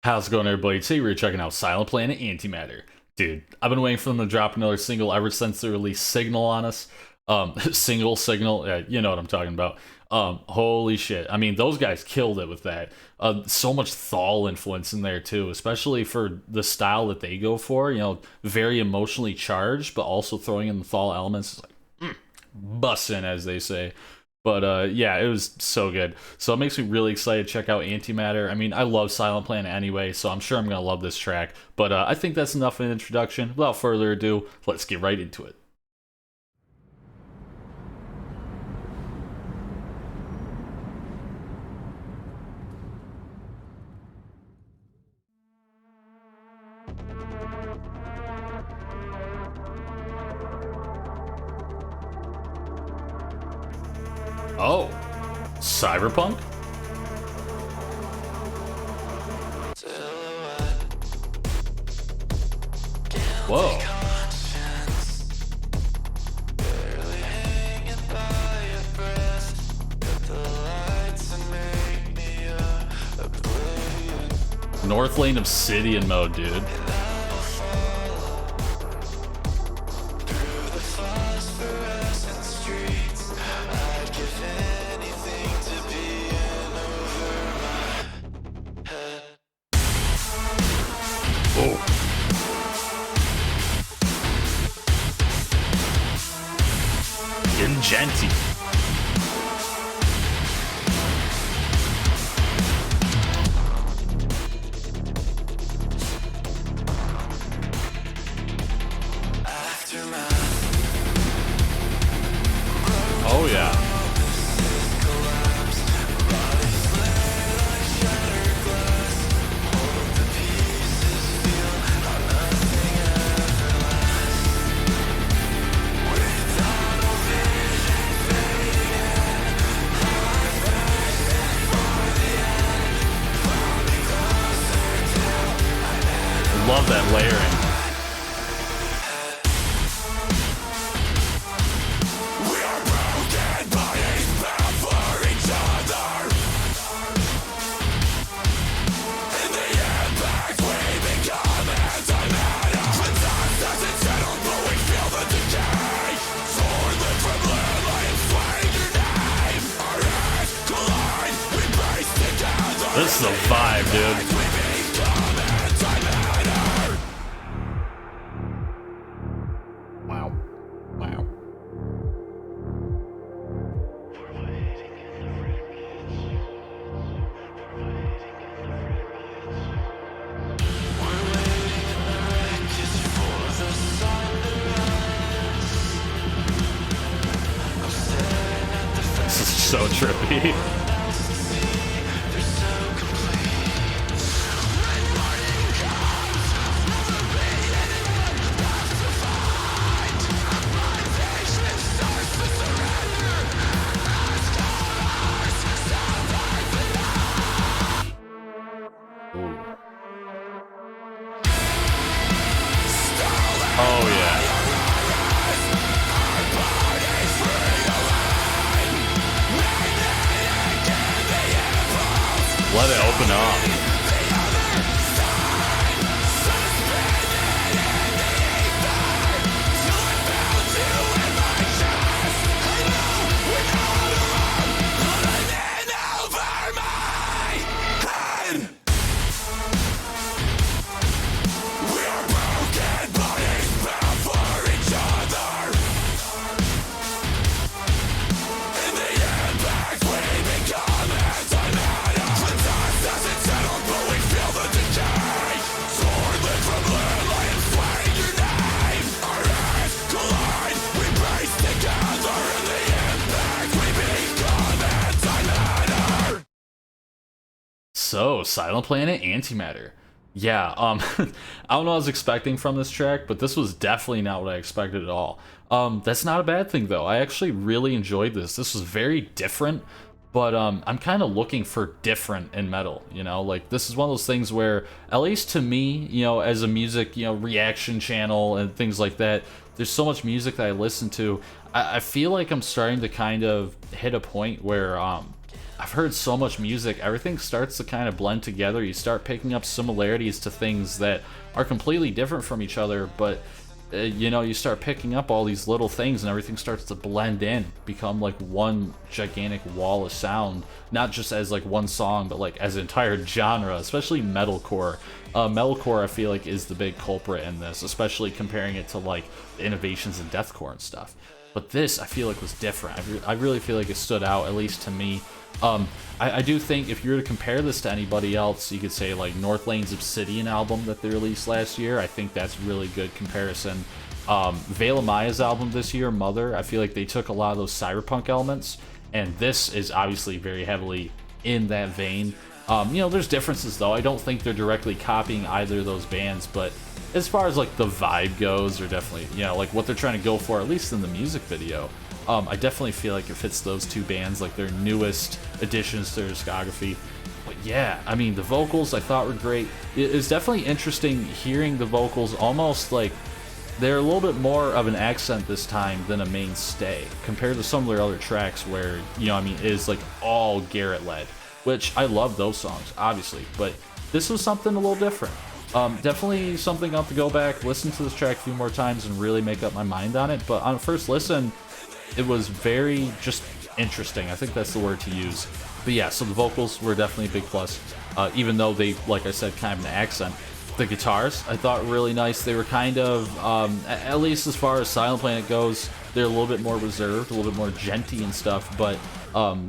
How's it going, everybody? Today we're checking out Silent Planet Antimatter. Dude, I've been waiting for them to drop another single ever since they released Signal on us. Single Signal, yeah, you know what I'm talking about. Holy shit. I mean, those guys killed it with that. So much Thal influence in there too, especially for the style that they go for. Very emotionally charged, but also throwing in the Thal elements. It's like, bussin', as they say. But yeah, it was so good. So it makes me really excited to check out Antimatter. I mean, I love Silent Planet anyway, so I'm sure I'm gonna love this track. But I think that's enough of an introduction. Without further ado, let's get right into it. Oh, Cyberpunk? Whoa. North Lane Obsidian mode, dude. Oh. Ingenti. Oh yeah. Love that layering. We are broken bodies bound for each other. In the impact we become antimatter. When time doesn't settle, but we feel the decay. Sword lit from blood, I am swaying your name. Our heads collide, we brace together. This is a vibe, dude. We become antimatter. Wow. Wow. This is so trippy. Ooh. Oh yeah. Let it open up. Over my head. We are broken bodies bound for each other. In the impact we become antimatter. When time doesn't settle, but we feel the decay. Sword lit from blood, I am swaying your name. Our heads collide, we brace together. In the impact we become antimatter. So, Silent Planet Antimatter. Yeah, I don't know what I was expecting from this track, but this was definitely not what I expected at all. That's not a bad thing though. I actually really enjoyed this. This was very different, but I'm kind of looking for different in metal, Like this is one of those things where, at least to me, as a music, reaction channel and things like that, there's so much music that I listen to. I feel like I'm starting to kind of hit a point where I've heard so much music, everything starts to kind of blend together. You start picking up similarities to things that are completely different from each other, but you know, you start picking up all these little things and everything starts to blend in, become like one gigantic wall of sound, not just as like one song, but like as an entire genre, especially metalcore. Metalcore, I feel like, is the big culprit in this, especially comparing it to like the innovations in deathcore and stuff. But this, I feel like, was different. I really feel like it stood out, at least to me. I do think if you were to compare this to anybody else, you could say like Northlane's Obsidian album that they released last year. I think that's really good comparison. Veil of Maya's album this year, Mother, I feel like they took a lot of those cyberpunk elements, and this is obviously very heavily in that vein. You know, there's differences though. I don't think they're directly copying either of those bands, but as far as like the vibe goes, they're definitely, you know, like what they're trying to go for, at least in the music video. I definitely feel like it fits those two bands, like their newest additions to their discography. But yeah, I mean, the vocals I thought were great. It's definitely interesting hearing the vocals almost like they're a little bit more of an accent this time than a mainstay compared to some of their other tracks where, you know, I mean, it is like all Garrett led, which I love those songs, obviously, but this was something a little different. Definitely something I'll have to go back, listen to this track a few more times and really make up my mind on it, but on first listen, it was very just interesting. I think that's the word to use. But yeah, so the vocals were definitely a big plus, even though they, like I said, kind of an accent. The guitars, I thought were really nice. They were kind of, at least as far as Silent Planet goes, they're a little bit more reserved, a little bit more genty and stuff, but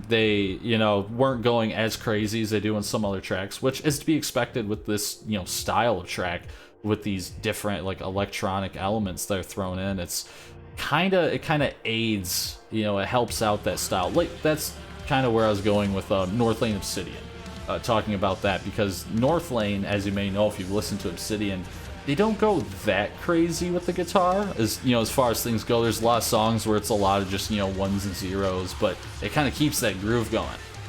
they, you know, weren't going as crazy as they do in some other tracks, which is to be expected with this, you know, style of track with these different like electronic elements that are thrown in. It kind of aids, you know, it helps out that style. Like that's kind of where I was going with Northlane Obsidian, talking about that, because Northlane, as you may know if you've listened to Obsidian, they don't go that crazy with the guitar, as you know, as far as things go. There's a lot of songs where it's a lot of just, you know, ones and zeros, but it kind of keeps that groove going,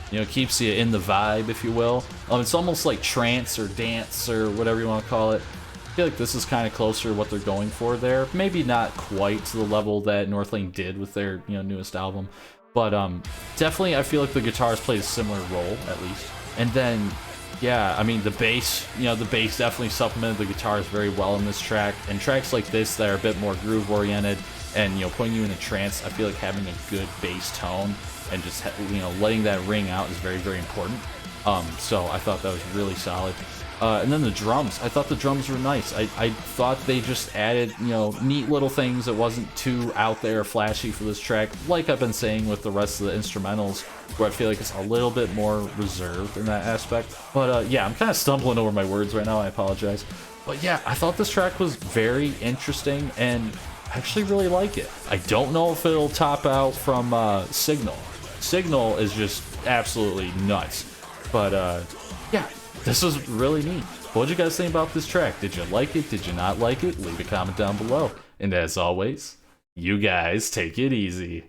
you know, keeps you in the vibe, if you will. It's almost like trance or dance or whatever you want to call it. I feel like this is kind of closer to what they're going for there. Maybe not quite to the level that Northlane did with their, you know, newest album, but definitely I feel like the guitars played a similar role, at least. And then, yeah, I mean, the bass, you know, the bass definitely supplemented the guitars very well in this track. And tracks like this that are a bit more groove oriented and, you know, putting you in a trance, I feel like having a good bass tone and just, you know, letting that ring out is very, very important. So I thought that was really solid. And then the drums, I thought the drums were nice. I thought they just added, you know, neat little things that wasn't too out there flashy for this track, like I've been saying with the rest of the instrumentals, where I feel like it's a little bit more reserved in that aspect. But yeah, I'm kind of stumbling over my words right now, I apologize. But yeah, I thought this track was very interesting and I actually really like it. I don't know if it'll top out from Signal. Signal is just absolutely nuts. But yeah, this was really neat. What did you guys think about this track? Did you like it? Did you not like it? Leave a comment down below. And as always, you guys take it easy.